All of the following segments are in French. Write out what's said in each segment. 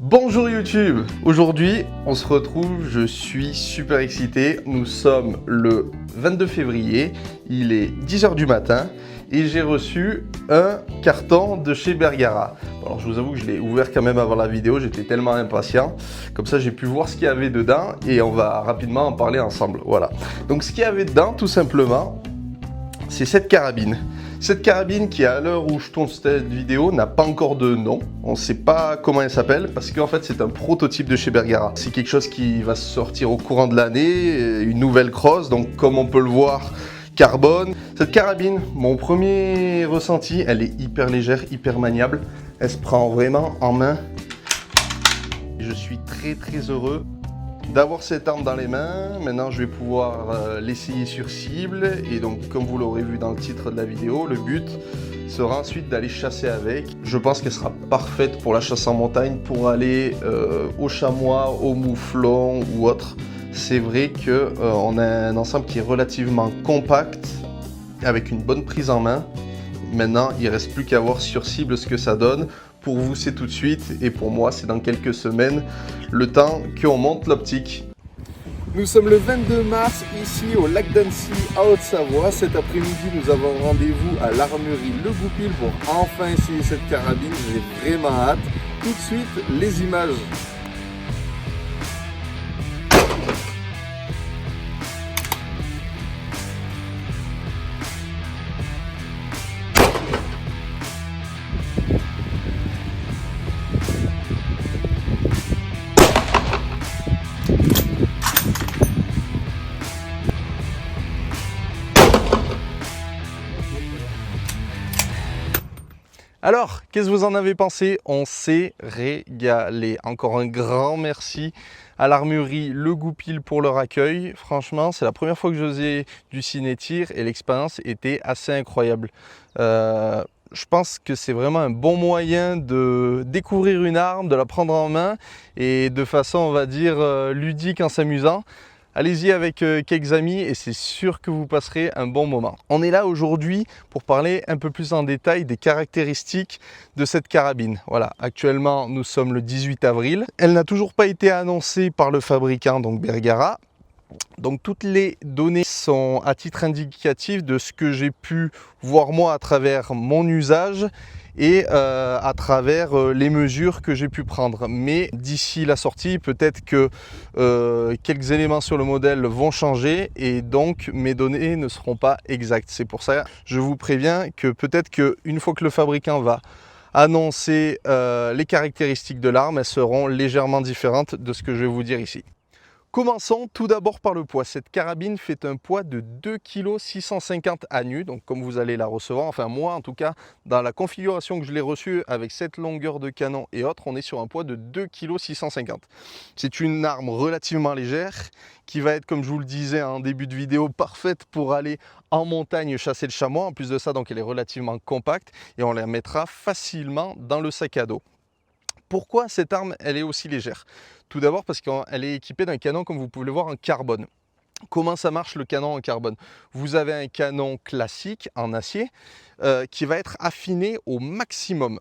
Bonjour YouTube. Aujourd'hui on se retrouve, je suis super excité, nous sommes le 22 février, il est 10 h du matin et j'ai reçu un carton de chez Bergara. Alors je vous avoue que je l'ai ouvert quand même avant la vidéo, j'étais tellement impatient, comme ça j'ai pu voir ce qu'il y avait dedans et on va rapidement en parler ensemble. Voilà, donc ce qu'il y avait dedans tout simplement, c'est cette carabine. Cette carabine qui, à l'heure où je tourne cette vidéo, n'a pas encore de nom. On ne sait pas comment elle s'appelle parce qu'en fait c'est un prototype de chez Bergara. C'est quelque chose qui va sortir au courant de l'année, une nouvelle crosse, donc comme on peut le voir, carbone. Cette carabine, mon premier ressenti, elle est hyper légère, hyper maniable. Elle se prend vraiment en main. Je suis très heureux d'avoir cette arme dans les mains. Maintenant je vais pouvoir l'essayer sur cible et donc comme vous l'aurez vu dans le titre de la vidéo, le but sera ensuite d'aller chasser avec. Je pense qu'elle sera parfaite pour la chasse en montagne, pour aller au chamois, au mouflon ou autre. C'est vrai qu'on a un ensemble qui est relativement compact avec une bonne prise en main. Maintenant il ne reste plus qu'à voir sur cible ce que ça donne. Pour vous c'est tout de suite et pour moi c'est dans quelques semaines, le temps qu'on monte l'optique. Nous sommes le 22 mars ici au lac d'Annecy à Haute-Savoie. Cet après-midi nous avons rendez-vous à l'armurerie Le Goupil pour enfin essayer cette carabine. J'ai vraiment hâte. Tout de suite les images. Alors, qu'est-ce que vous en avez pensé? On s'est régalé. Encore un grand merci à l'armurerie Le Goupil pour leur accueil. Franchement, c'est la première fois que je faisais du ciné-tir et l'expérience était assez incroyable. Je pense que c'est vraiment un bon moyen de découvrir une arme, de la prendre en main et de façon, on va dire, ludique en s'amusant. Allez-y avec quelques amis et c'est sûr que vous passerez un bon moment. On est là aujourd'hui pour parler un peu plus en détail des caractéristiques de cette carabine. Voilà, actuellement nous sommes le 18 avril. Elle n'a toujours pas été annoncée par le fabricant, donc Bergara. Donc toutes les données sont à titre indicatif de ce que j'ai pu voir moi à travers mon usage et à travers les mesures que j'ai pu prendre. Mais d'ici la sortie, peut-être que quelques éléments sur le modèle vont changer et donc mes données ne seront pas exactes. C'est pour ça que je vous préviens que peut-être qu'une fois que le fabricant va annoncer les caractéristiques de l'arme, elles seront légèrement différentes de ce que je vais vous dire ici. Commençons tout d'abord par le poids. Cette carabine fait un poids de 2,650 kg à nu, donc comme vous allez la recevoir, enfin moi en tout cas, dans la configuration que je l'ai reçue avec cette longueur de canon et autres, on est sur un poids de 2,650 kg. C'est une arme relativement légère qui va être, comme je vous le disais en début de vidéo, parfaite pour aller en montagne chasser le chamois. En plus de ça, donc elle est relativement compacte et on la mettra facilement dans le sac à dos. Pourquoi cette arme elle est aussi légère? Tout d'abord parce qu'elle est équipée d'un canon, comme vous pouvez le voir, en carbone. Comment ça marche le canon en carbone? Vous avez un canon classique en acier qui va être affiné au maximum.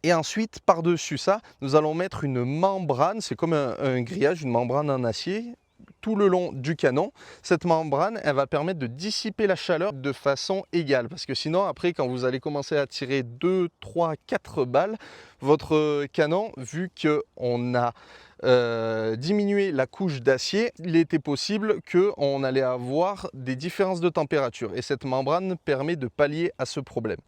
Et ensuite, par-dessus ça, nous allons mettre une membrane, c'est comme un grillage, une membrane en acier, tout le long du canon. Cette membrane, elle va permettre de dissiper la chaleur de façon égale. Parce que sinon, après, quand vous allez commencer à tirer 2, 3, 4 balles, votre canon, vu qu'on a diminué la couche d'acier, il était possible qu'on allait avoir des différences de température. Et cette membrane permet de pallier à ce problème.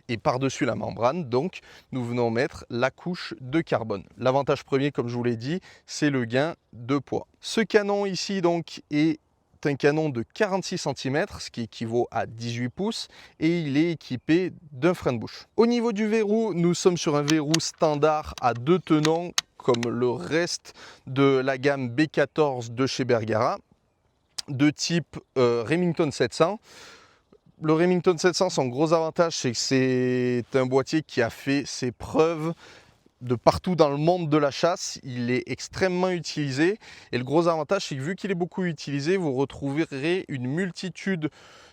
Et par-dessus la membrane, donc, nous venons mettre la couche de carbone. L'avantage premier, comme je vous l'ai dit, c'est le gain de poids. Ce canon ici, donc, est un canon de 46 cm, ce qui équivaut à 18 pouces, et il est équipé d'un frein de bouche. Au niveau du verrou, nous sommes sur un verrou standard à 2 tenons, comme le reste de la gamme B14 de chez Bergara, de type Remington 700. Le Remington 700, son gros avantage, c'est que c'est un boîtier qui a fait ses preuves de partout dans le monde de la chasse, il est extrêmement utilisé. Et le gros avantage, c'est que vu qu'il est beaucoup utilisé, vous retrouverez une multitude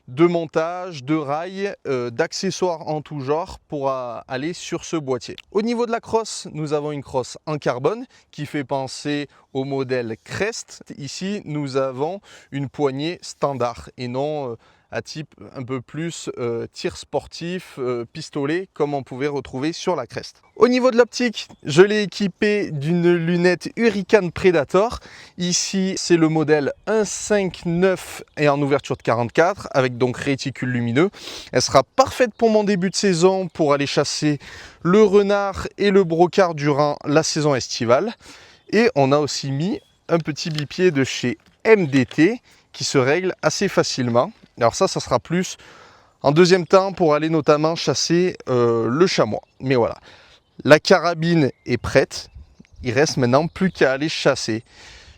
de montages, de rails, d'accessoires en tout genre pour aller sur ce boîtier. Au niveau de la crosse, nous avons une crosse en carbone qui fait penser au modèle Crest. Ici, nous avons une poignée standard et non à type un peu plus tir sportif, pistolet, comme on pouvait retrouver sur la Crest. Au niveau de l'optique, je l'ai équipé d'une lunette Hurricane Predator. Ici, c'est le modèle 1.5.9 et en ouverture de 44, avec donc réticule lumineux. Elle sera parfaite pour mon début de saison, pour aller chasser le renard et le brocard durant la saison estivale. Et on a aussi mis un petit bipied de chez MDT qui se règle assez facilement. Alors ça sera plus en deuxième temps pour aller notamment chasser le chamois. Mais voilà, la carabine est prête. Il reste maintenant plus qu'à aller chasser.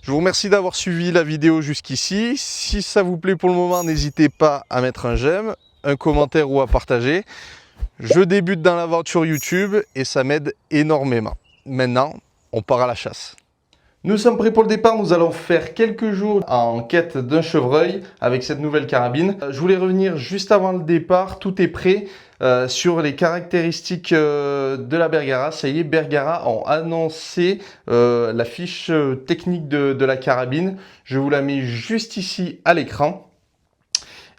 Je vous remercie d'avoir suivi la vidéo jusqu'ici. Si ça vous plaît pour le moment, n'hésitez pas à mettre un j'aime, un commentaire ou à partager. Je débute dans l'aventure YouTube et ça m'aide énormément. Maintenant, on part à la chasse. Nous sommes prêts pour le départ, nous allons faire quelques jours en quête d'un chevreuil avec cette nouvelle carabine. Je voulais revenir juste avant le départ, tout est prêt sur les caractéristiques de la Bergara. Ça y est, Bergara ont annoncé la fiche technique de la carabine. Je vous la mets juste ici à l'écran.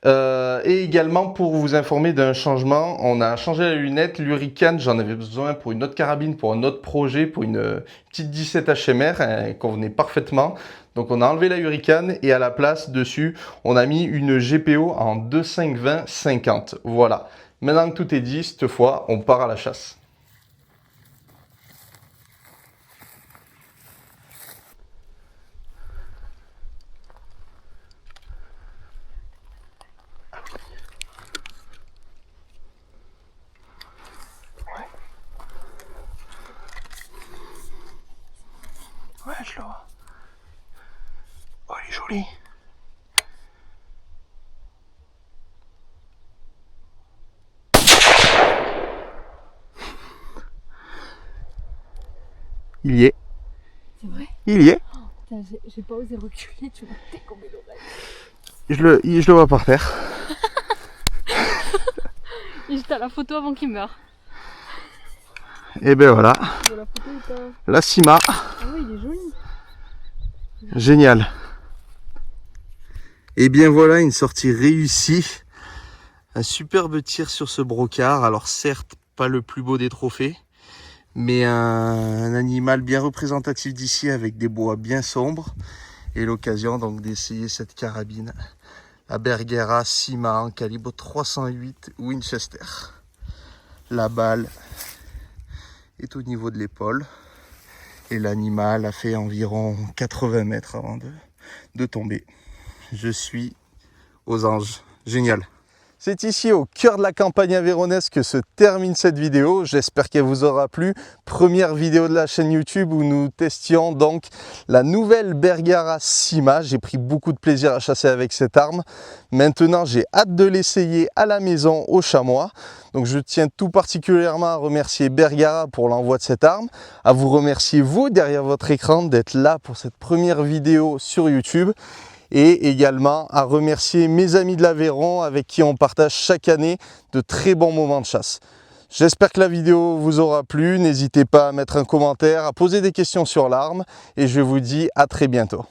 Et également pour vous informer d'un changement, on a changé la lunette, l'Hurricane, j'en avais besoin pour une autre carabine, pour un autre projet, pour une petite 17 HMR, elle convenait parfaitement. Donc on a enlevé la Hurricane et à la place dessus, on a mis une GPO en 2.5-20-50. Voilà, maintenant que tout est dit, cette fois, on part à la chasse. Ouais, je le vois. Oh, elle est jolie. Il y est. C'est vrai? Il y est. Oh, j'ai pas osé reculer, tu m'as décombé l'oreille. Je le vois par terre. Et j'étais à la photo avant qu'il meure. Et ben voilà. La photo est pas... La Cima. Ah oui, il est joli. Génial. Et bien voilà une sortie réussie. Un superbe tir sur ce brocard. Alors certes, pas le plus beau des trophées, mais un animal bien représentatif d'ici avec des bois bien sombres. Et l'occasion donc d'essayer cette carabine. La Bergara Cima en calibre 308 Winchester. La balle est au niveau de l'épaule. Et l'animal a fait environ 80 mètres avant de tomber. Je suis aux anges. Génial. C'est ici au cœur de la campagne aveyronnaise que se termine cette vidéo. J'espère qu'elle vous aura plu. Première vidéo de la chaîne YouTube où nous testions donc la nouvelle Bergara Cima. J'ai pris beaucoup de plaisir à chasser avec cette arme. Maintenant, j'ai hâte de l'essayer à la maison au chamois. Donc je tiens tout particulièrement à remercier Bergara pour l'envoi de cette arme. À vous remercier vous derrière votre écran d'être là pour cette première vidéo sur YouTube. Et également à remercier mes amis de l'Aveyron avec qui on partage chaque année de très bons moments de chasse. J'espère que la vidéo vous aura plu. N'hésitez pas à mettre un commentaire, à poser des questions sur l'arme et je vous dis à très bientôt.